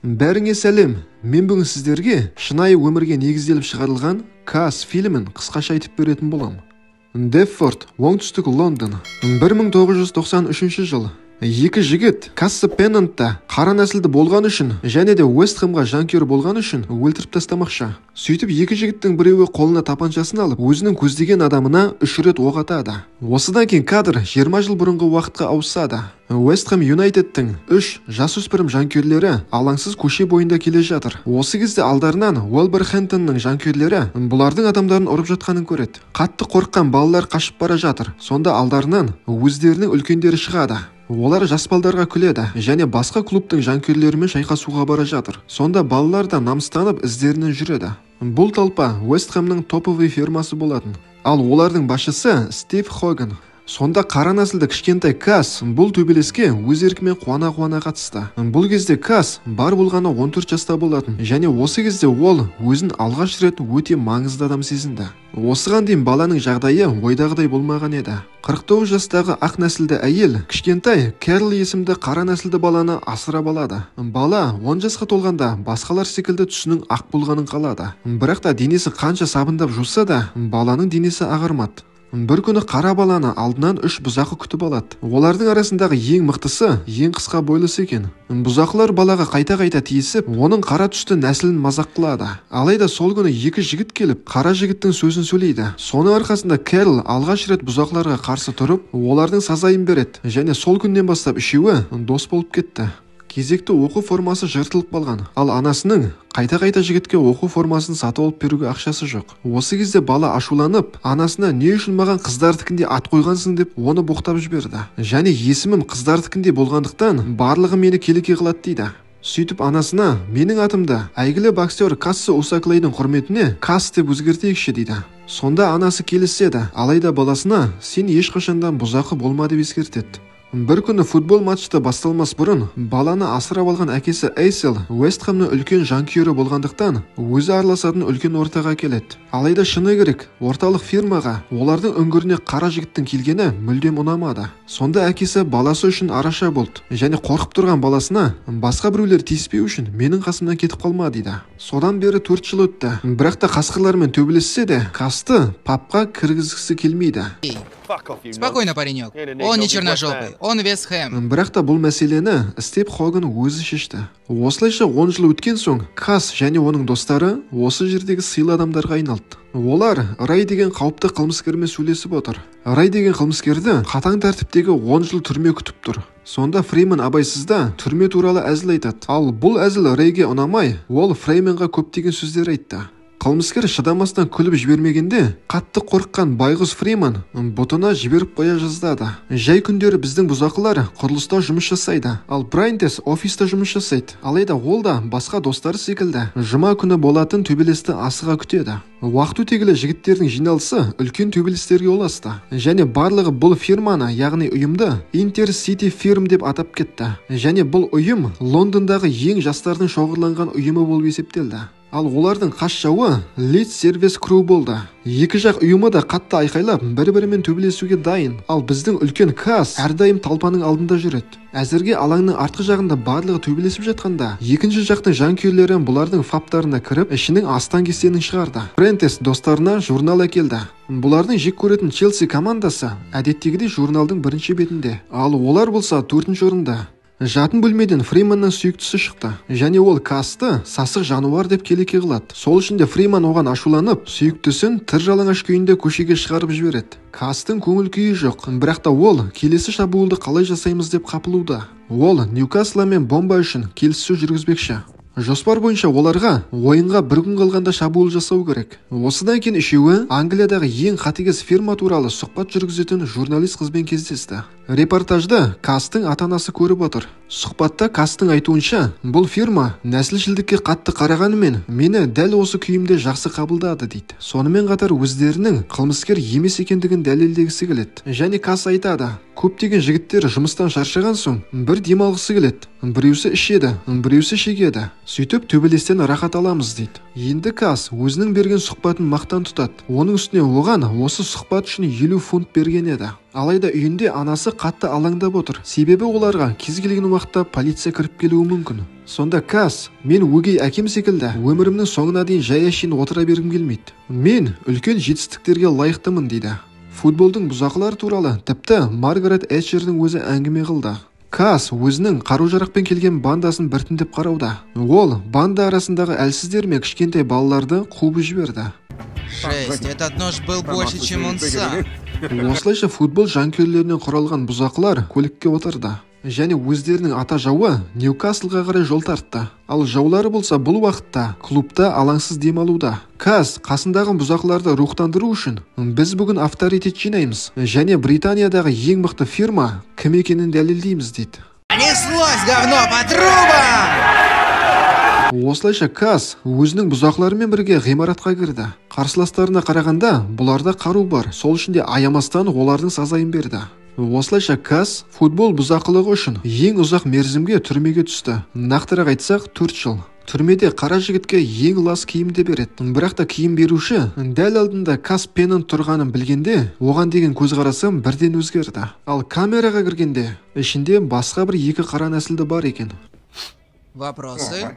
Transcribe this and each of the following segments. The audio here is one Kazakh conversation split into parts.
Бәріңе сәлем, мен бүгін сіздерге шынайы өмірге негізделіп шығарылған Каас фильмін қысқаша айтып беретін болам. Деффорд, оңтүстік Лондон, 1993 жыл. Екі жігіт Кассы Пеннантта қара нәсілді болған үшін және де Уэст Хэмға жанкүйер болған үшін өлтіріп тастамақшы. Сөйтіп екі жігіттің біреуі қолына тапаншасын алып, өзінің көздеген адамына 3 рет оқ атады. Осыдан кейін кадр 20 жыл бұрынғы уақытқа ауысады. Уэст Хэм Юнайтедтің 3 жасөспірім жанкүйерлері алаңсыз көше бойында келе жатыр. Осы кезде алдарынан Уолверхэмптонның жанкүйерлері бұлардың адамдарын ұрып жатқанын көреді. Қатты қорыққан балалар қашып бара жатыр. Сонда алдарынан өздерінің үлкендері шығады. Олар жас балдарға күледі және басқа клубтың жанкүйерлерімен шайқасуға бара жатыр. Сонда балалар да намыстанып іздерінен жүреді. Бұл толпа Уэст Хэмнің топовый фирмасы болатын. Ал олардың басшысы Стив Хоган. Сонда қара нәсілді кішкентай Каас бұл төбелеске өз еркімен қуана қатысты. Бұл кезде Каас бар болғаны 14 жаста болатын және осы кезде ол өзін алғаш рет өте маңызды адам сезінді. Осыған дейін баланың жағдайы ойдағыдай болмаған еді. 49 жастағы ақ нәсілді әйел кішкентай Кэрол есімді қара нәсілді баланы асырап алады. Бала 10 жасқа толғанда басқалар секілді түсінің ақ болғанын қалады. Бірақ та денесі қанша сабындап жуса да баланың денесі ағармады. Бір күні қара баланы алдынан 3 бұзақы күтіп алады. Олардың арасындағы ең мықтысы ең қысқа бойлысы екен. Бұзақылар балаға қайта тиісіп, оның қара түсті нәсілін мазақ қылады. Алайда сол күні екі жігіт келіп, қара жігіттің сөзін сөйлейді. Соның арқасында Кэрол алғаш рет бұзақыларға қарсы тұрып, олардың сазайын береді және сол күннен бастап үшеуі дос болып кетті. Кезекті оқу формасы жыртылып қалған, ал анасының қайта жігітке оқу формасын сатып алып беруге ақшасы жоқ. Осы кезде бала ашуланып, анасына не үшін маған қыздардікіндей ат қойғансың деп оны боқтап жіберді. Және есімім қыздардікіндей болғандықтан барлығы мені келеке қылады дейді. Сөйтіп анасына менің атымды әйгілі боксер Кассы Усаклейдің құрметіне Каас деп өзгертейікші дейді. Сонда анасы келіседі, алайда баласына сен ешқашандан бұзақы болма деп ескертеді. Бір күні футбол матчты басталмас бұрын баланы асырап алған әкесі Эйсел Уэст Хэмнің үлкен жанкүйері болғандықтан өзі араласатын үлкен ортаға келеді. Алайда шыны керек, орталық фирмаға олардың үңгіріне қара жігіттің келгені мүлдем ұнамады. Сонда әкесі баласы үшін араша болды және қорқып тұрған баласына басқа біреулер тиіспеу үшін менің қасымнан кетіп қалма дейді. Содан бері 4 жыл өтті. Бірақ та қасқырлармен төбелессе де Каасты папқа кіргізгісі келмейді. Спокойно, паренек. Он не черножопый, он Вест Хэм. Бірақ та бұл мәселені Стив Хоган өзі шешті. Осылайша 10 жыл өткен соң Каас және оның достары осы жердегі сыйлы адамдарға айналды. Олар Рай деген қауіпті қылмыскермен сөйлесіп отыр. Рай деген қылмыскерді қатаң тәртіптегі 10 жыл түрме күтіп тұр. Сонда Фрейман абайсызда түрме туралы әзіл айтады. Ал бұл әзіл Райге ұнамай, ол Фрейманға көптеген сөздер айтты. Қылмыскер шыдамастан күліп жібермегенде, қатты қорыққан байғұс Фрейман бұтына жіберіп қоя жаздады. Жай күндері біздің бұзақылар құрылыста жұмыс жасайды, ал Брайантес офиста жұмыс жасайды. Алайда ол да басқа достары секілді жұма күні болатын төбелесті асыға күтеді. Уақыт өте келе жігіттердің жиналысы үлкен төбелестерге ұласты және барлығы бұл фирманы, яғни ұйымды Интерсити фирм деп атап кетті. Және бұл ұйым Лондондағы ең жастардың шоғырланған ұйымы болып есептелді. Ал олардың қас жауы Leeds Service Crew болды. Екі жақ ұйымы да қатты айқайлап, бір-бірімен төбелесуге дайын. Ал біздің үлкен Каас әрдайым талпаның алдында жүреді. Әзірге алаңның артқы жағында барлығы төбелесіп жатқанда, екінші жақтың жанкүйерлері бұлардың фаптарына кіріп, ішінің астан кестенін шығарды. Брайантес достарына журнал әкелді. Бұлардың жек көретін Челси командасы әдеттегідей журналдың бірінші бетінде. Ал олар болса 4-ші орында. Жатын бөлмеден Фрейманның сүйіктісі шықты және ол Каасты сасық жануар деп келеке қылады. Сол үшін де Фрейман оған ашуланып, сүйіктісін тыр жалаңаш күйінде көшеге шығарып жібереді. Каастың көңіл күйі жоқ, бірақ та ол келесі шабуылды қалай жасаймыз деп қапылуда. Ол Ньюкасл мен бомба үшін келіссөз жүргізбекші. Жоспар бойынша оларға ойынға бір күн қалғанда шабуыл жасау керек. Осыдан кейін үшеуі Англиядағы ең қатыгез фирма туралы сұхбат жүргізетін журналист қызбен кездесті. Репортажды Каастың ата-анасы көріп отыр. Сұхбатта Каастың айтуынша, бұл фирма нәсілшілдікке қатты қарағанымен мені дәл осы күйімде жақсы қабылдады дейді. Сонымен қатар өздерінің қылмыскер емес екендігін дәлелдегісі келеді. Және Каас айтады, көптеген жігіттер жұмыстан шаршаған соң бір демалғысы келеді. Біреусі ішеді, біреусі шегеді. Сөйтіп төбелестен рахат аламыз дейді. Енді Каас өзінің берген сұхбатын мақтан тұтады. Оның үстіне оған осы сұхбат үшін 50 фунт берген еді. Алайда үйінде анасы қатты алаңдап отыр. Себебі оларға кез келген уақытта полиция кіріп келуі мүмкін. Сонда Кас, мен өгей әкем секілді өмірімнің соңына дейін жай әшейін отыра бергім келмейді. Мен үлкен жетістіктерге лайықтымын дейді. Футболдың бұзақылары туралы тіпті Маргарет Этчердің өзі әңгіме қылды. Кас өзінің қару-жарақпен келген бандасын біртіндеп қарауда. Ол банда арасындағы әлсіздер мен кішкентай балаларды қуып жіберді. Жесть, этот нож был больше, чем он сам. Осылайша футбол жанкүйерлерінен құралған бұзақылар көлікке отырды. Және өздерінің ата жауы Ньюкаслға қарай жол тартты. Ал жаулары болса бұл уақытта клубта алаңсыз демалуда. Кас қасындағы бұзақыларды рухтандыру үшін біз бүгін авторитет жинаймыз және Британиядағы ең мықты фирма кім екенін дәлелдейміз дейді. Понеслось говно по трубам! Осылайша Кас өзінің бұзақыларымен бірге ғимаратқа кірді. Қарсыластарына қарағанда бұларда қару бар, сол үшін де аямастан олардың сазайын берді. Осылайша Кас футбол бұзақылығы үшін ең ұзақ мерзімге түрмеге түсті. Нақтырақ айтсақ 4 жыл. Түрмеде қара жігітке ең лас киімді береді. Бірақ та киім беруші дәл алдында Кас пенін тұрғанын білгенде, оған деген көзқарасы бірден өзгерді. Ал камераға кіргенде ішінде басқа бір 2 қара нәсілді бар екен. Вопросы?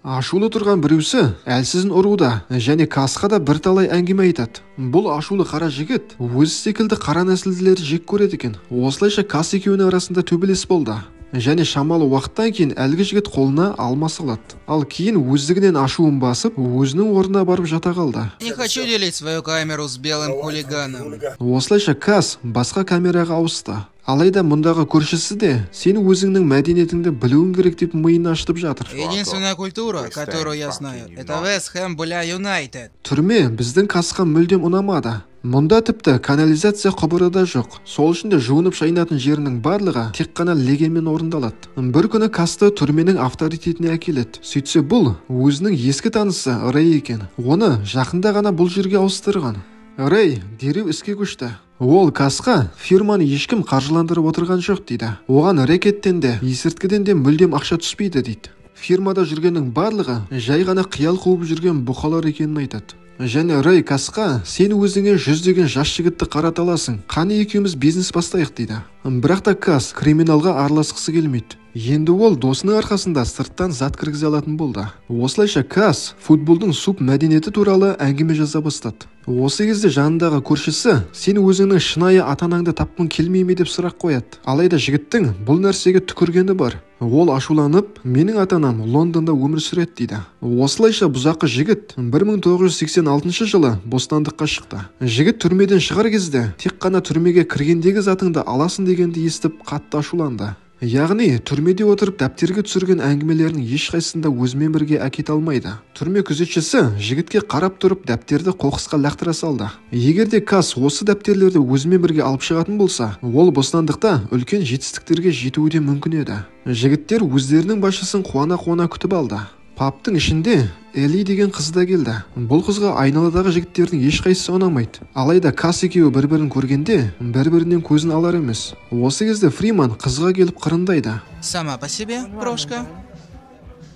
Ашулы тұрған біреусі әлсізін ұруда және Касқа да бірталай әңгіме айтады. Бұл ашулы қара жігіт өзі секілді қара нәсілділерді жек көреді екен. Осылайша Кас екеуінің арасында төбелес болды. Және шамалы уақыттан кейін әлгі жігіт қолына алма салады. Ал кейін өздігінен ашуын басып, өзінің орнына барып жата қалды. Не хочу делить свою камеру с белым хулиганом. Осылайша Кас басқа камераға ауысты. Алайда мұндағы көршісі де сен өзіңнің мәдениетіңді білуің керек деп миын ашытып жатыр. Единственная культура, которую я знаю, это Вест Хэм бля Юнайтед. Түрме біздің Касқа мүлдем ұнамады. Мұнда тіпті канализация құбыры да жоқ. Сол үшін де жуынып шайнатын жерінің барлығы тек қана легенмен орындалады. Бір күні Касты түрменің авторитетіне әкеледі. Сөйтсе бұл өзінің ескі танысы Рэй екен. Оны жақында ғана бұл жерге ауыстырған. Рэй дереу іске көшті. Ол Касқа фирманы ешкім қаржыландырып отырған жоқ дейді. Оған рэкеттен де, есірткіден де мүлдем ақша түспейді дейді. Фирмада жүргеннің барлығы жай ғана қиял қуып жүрген бұқалар екенін айтады. Және Рэй Касқа сен өзіңе 100 жас жігітті қарата аласың. Қане екеуміз бизнес бастайық дейді. Бірақ та Кас криминалға араласқысы келмейді. Енді ол досының арқасында сырттан зат кіргізе алатын болды. Осылайша Кас футболдың суп мәдениеті туралы әңгіме жаза бастады. Осы кезде жанындағы көршісі сен өзіңнің шынайы ата-анаңды тапқың келмей ме деп сұрақ қояды. Алайда жігіттің бұл нәрсеге түкіргені бар. Ол ашуланып, менің ата-анам Лондонда өмір сүреді дейді. Осылайша бұзақы жігіт 1986 жылы бостандыққа шықты. Жігіт түрмеден шығар кезде тек қана түрмеге кіргендегі затыңды аласың дегенді естіп қатты ашуланды. Яғни түрмеде отырып дәптерге түсірген әңгімелерінің ешқайсында өзімен бірге әкете алмайды. Түрме күзетшісі жігітке қарап тұрып дәптерді қоқысқа лақтыра салды. Егер де Кас осы дәптерлерді өзімен бірге алып шығатын болса, ол бостандықта үлкен жетістіктерге жетуі де мүмкін еді. Жігіттер өздерінің басшысын қуана-қуана күтіп алды. Паптың ішінде Эли деген қыз да келді. Бұл қызға айналадағы жігіттердің ешқайсысы ұнамайды. Алайда Кас екеуі бір-бірін көргенде бір-бірінен көзін алар емес. Осы кезде Фриман қызға келіп қырындайды. Сама по себе, крошка?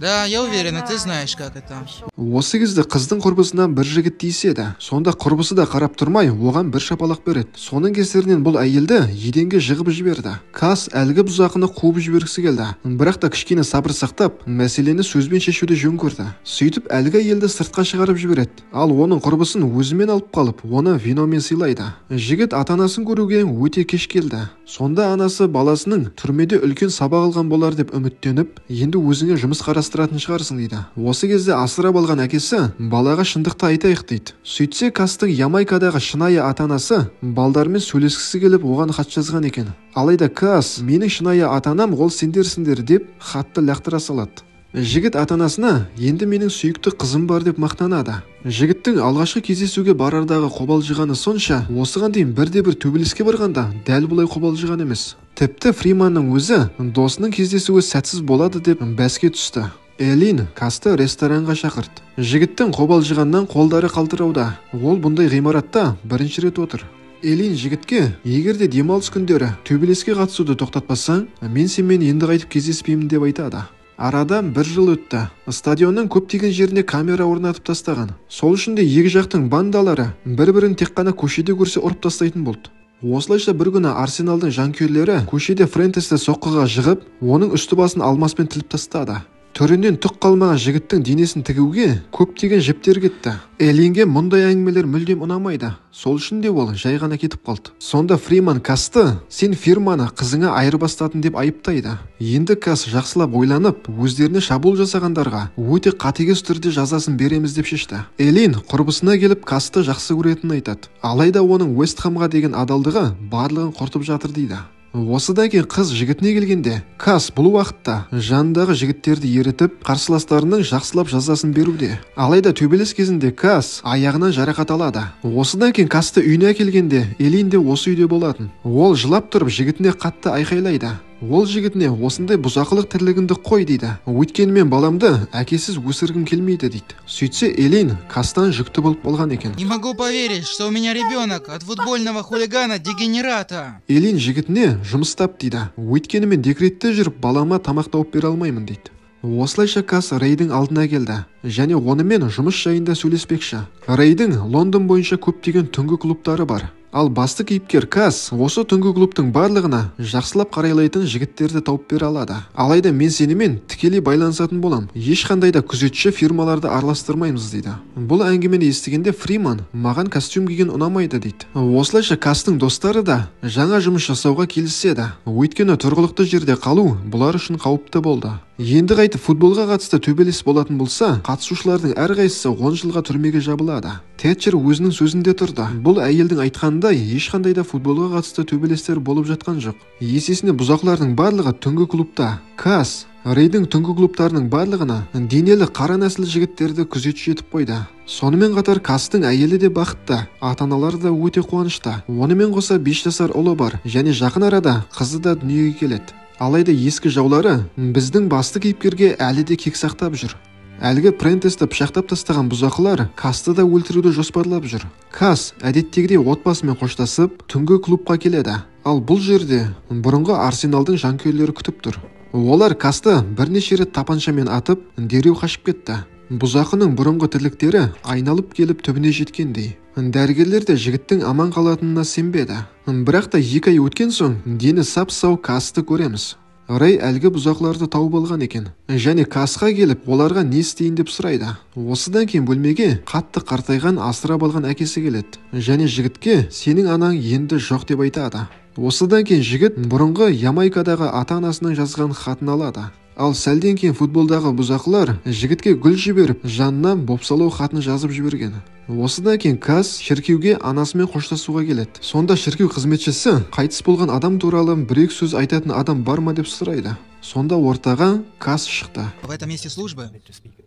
Да, я уверена, ты знаешь, как это. Осы кезде қыздың құрбысына бір жігіт тиіседі. Сонда құрбысы да қарап тұрмай, оған бір шапалақ береді. Соның кесірінен бұл әйелді еденге жығып жіберді. Кас әлгі бұзақыны қуып жібергісі келді. Бірақ та кішкене сабыр сақтап, мәселені сөзбен шешуді жөн көрді. Сөйтіп әлгі әйелді сыртқа шығарып жібереді. Ал оның құрбысын өзімен алып қалып, оны виномен сыйлайды. Жігіт ата-анасын көруге өте кеш келді. Сонда анасы баласының түрмеде үлкен сабақ алған болар деп үміттеніп, енді өзіңе жұмыс қарастыратын шығарсың дейді. Осы кезде асырап алған әкесі балаға шындықты айтайық дейді. Сөйтсе Кастың Ямайкадағы шынайы ата-анасы балдармен сөйлескісі келіп оған хат жазған екен. Алайда Кас менің шынайы ата-анам ол сендерсіңдер деп хатты лақтыра салады. Жігіт ата-анасына енді менің сүйікті қызым бар деп мақтанады. Жігіттің алғашқы кездесуге барардағы қобалжығаны сонша, осыған дейін бірде-бір төбелеске барғанда дәл бұлай қобалжыған емес. Тіпті Фриманның өзі досының кездесуі сәтсіз болады деп бәске түсті. Элин Касты ресторанға шақырды. Жігіттің қобалжығаннан қолдары қалтырауда. Ол бұндай ғимаратта бірінші рет отыр. Элин жігітке, егер де демалыс күндері төбелеске қатысуды тоқтатпасаң, мен сенімен енді қайтып кездеспеймін деп айтады. Арадан 1 жыл өтті. Стадионның көптеген жеріне камера орнатып тастаған. Сол үшін де екі жақтың бандалары бір-бірін тек қана көшеде көрсе ұрып тастайтын болды. Осылайша бір күні Арсеналдың жанкүйерлері көшеде Френтесті соққыға жығып, оның үсті басын алмаспен тіліп тастады. Төрінен түк қалмаған жігіттің денесін тігуге көптеген жіптер кетті. Элинге мұндай әңгімелер мүлдем ұнамайды. Сол үшін де ол жай ғана кетіп қалды. Сонда Фриман Касты сен фирманы қызыңа айырбастадың деп айыптайды. Енді Кас жақсылап ойланып, өздеріне шабуыл жасағандарға өте қатыгез түрде жазасын береміз деп шешті. Элин құрбысына келіп Касты жақсы көретінін айтады. Алайда оның Уэст Хамға деген адалдығы барлығын құртып жатыр дейді. Осыдан кейін қыз жігітіне келгенде, Кас бұл уақытта жанындағы жігіттерді ерітіп, қарсыластарының жақсылап жазасын беруде. Алайда төбелес кезінде Кас аяғынан жарақат алады. Осыдан кейін Касты үйіне келгенде, Элин де осы үйде болатын. Ол жылап тұрып жігітіне қатты айқайлайды. Ол жігітіне осындай бұзақылық тірлігіңді қой дейді. Өйткені мен баламды әкесіз өсіргім келмейді дейді. Сөйтсе Элин Кастан жүкті болып болған екен. Не могу поверить, что у меня ребенок от футбольного хулигана-дегенерата. Элин жігітіне жұмыстап дейді. Өйткені мен декретте жүріп балама тамақ тауып бере алмаймын дейді. Осылайша Кас Рейдің алдына келді және онымен жұмыс жайында сөйлеспекші. Рейдің Лондон бойынша көптеген түнгі клубтары бар. Ал басты кейіпкер Кас осы түнгі клубтың барлығына жақсылап қарайлайтын жігіттерді тауып бере алады. Алайда мен сенімен тікелей байланысатын болам. Ешқандай да күзетші фирмаларды араластырмаймыз дейді. Бұл әңгімені естігенде Фриман маған костюм киген ұнамайды дейді. Осылайша Кастың достары да жаңа жұмыс жасауға келіседі. Өйткені тұрғылықты жерде қалу бұлар үшін қауіпті болды. Енді қайтып футболға қатысты төбелес болатын болса, қатысушылардың әрқайсысы 10 жылға түрмеге жабылады. Тэтчер өзінің сөзінде тұрды. Бұл әйелдің айтқанындай ешқандай да футболға қатысты төбелестер болып жатқан жоқ. Есесіне бұзақылардың барлығы түнгі клубта. Кас Рейдің түнгі клубтарының барлығына денелі қара нәсіл жігіттерді күзетші етіп қойды. Сонымен қатар Кастың әйелі де бақытты, ата-аналары да өте қуанышты. Онымен қоса 5 жасар ұлы бар және жақын арада қызы да дүниеге келеді. Алайда ескі жаулары біздің басты кейіпкерге әлі де кек сақтап жүр. Әлгі Прентесті пышақтап тастаған бұзақылар Касты да өлтіруді жоспарлап жүр. Кас әдеттегідей отбасымен қоштасып түнгі клубқа келеді. Ал бұл жерде бұрынғы Арсеналдың жанкүйерлері күтіп тұр. Олар Касты бірнеше рет тапаншамен атып, дереу қашып кетті. Бұзақының бұрынғы тірліктері айналып келіп түбіне жеткендей. Дәрігерлер де жігіттің аман қалатынына сенбеді. Бірақ та 2 ай өткен соң дені сап-сау Касты көреміз. Рей әлгі бұзақларды тауып алған екен. Және Касқа келіп, оларға не істейін деп сұрайды. Осыдан кейін бөлмеге қатты қартайған асырап алған әкесі келеді. Және жігітке сенің анаң енді жоқ деп айтады. Осыдан кейін жігіт бұрынғы Ямайкадағы ата-анасының жазған хатын алады. Ал сәлден кейін футболдағы бұзақылар жігітке гүл жіберіп, жанынан бопсалау хатын жазып жіберген. Осыдан кейін Кас шіркеуге анасымен қоштасуға келеді. Сонда шіркеу қызметшісі қайтыс болған адам туралы бір-екі сөз айтатын адам бар ма деп сұрайды. Сонда ортаға Кас шықты. В этом месте службы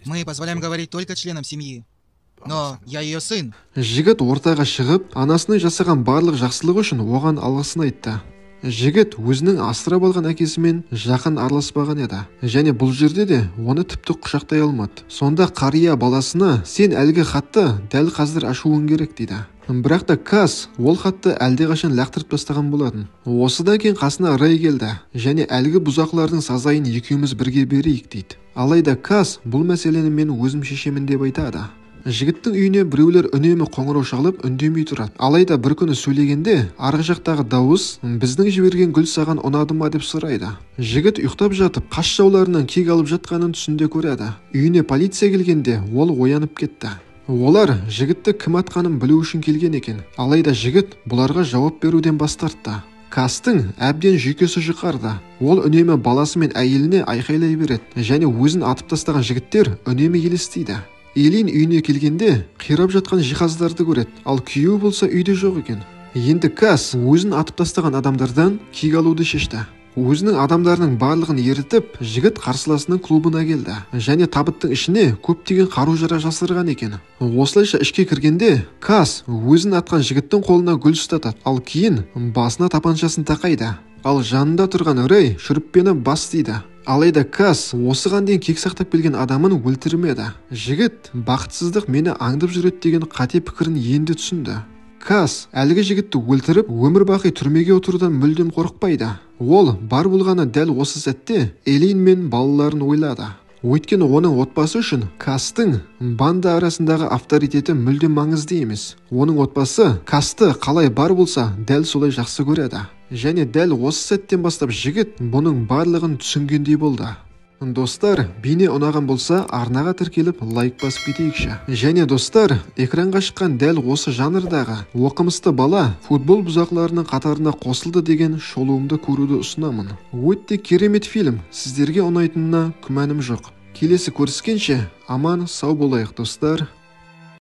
мы позволяем говорить только членам семьи. Но я ее сын. Жігіт ортаға шығып, анасының жасаған барлық жақсылығы үшін оған алғысын айтты. Жігіт өзінің асырап алған әкесімен жақын араласпаған еді. Және бұл жерде де оны тіпті құшақтай алмады. Сонда қария баласына сен әлгі хатты дәл қазір ашуың керек дейді. Бірақ та Кас ол хатты әлдеқашан лақтырып тастаған болатын. Осыдан кейін қасына Рей келді және әлгі бұзақылардың сазайын екеуміз бірге берейік дейді. Алайда Кас бұл мәселені мен өзім шешемін деп айтады. Жігіттің үйіне біреулер үнемі қоңырау шалып үндемей тұрады. Алайда бір күні сөйлегенде арғы жақтағы дауыс біздің жіберген гүл саған ұнады ма деп сұрайды. Жігіт ұйықтап жатып қас жауларынан кек алып жатқанын түсінде көреді. Үйіне полиция келгенде ол оянып кетті. Олар жігітті кім атқанын білу үшін келген екен. Алайда жігіт бұларға жауап беруден бас тартты. Кастың әбден жүйкесі жұқарды. Ол үнемі баласы мен әйеліне айқайлай береді және өзін атып тастаған жігіттер үнемі елестейді. Элин үйіне келгенде қирап жатқан жиһаздарды көреді, ал күйеуі болса үйде жоқ екен. Енді Кас өзін атып тастаған адамдардан кек алуды шешті. Өзінің адамдарының барлығын ерітіп, жігіт қарсыласының клубына келді және табыттың ішіне көптеген қару-жарақ жасырған екен. Осылайша ішке кіргенде Кас өзін атқан жігіттің қолына гүл ұстатады, ал кейін басына тапаншасын тақайды. Ал жанында тұрған Рей шүріппені бас дейді. Алайда Кас осыған дейін кек сақтап келген адамын өлтірмеді. Жігіт бақытсыздық мені аңдып жүреді деген қате пікірін енді түсінді. Кас әлгі жігітті өлтіріп, өмір бақи түрмеге отырудан мүлдем қорықпайды. Ол бар болғаны дәл осы сәтте Элин мен балаларын ойлады. Өйткені оның отбасы үшін Кастың банда арасындағы авторитеті мүлдем маңызды емес. Оның отбасы Касты қалай бар болса, дәл солай жақсы көреді. Және дәл осы сәттен бастап жігіт бұның барлығын түсінгендей болды. Достар, бейне ұнаған болса, арнаға тіркеліп лайк басып кетейікші. Және достар, экранға шыққан дәл осы жанрдағы оқымысты бала футбол бұзақыларының қатарына қосылды деген шолуымды көруді ұсынамын. Өте керемет фильм, сіздерге ұнайтынына күмәнім жоқ. Келесі көріскенше аман сау болайық достар.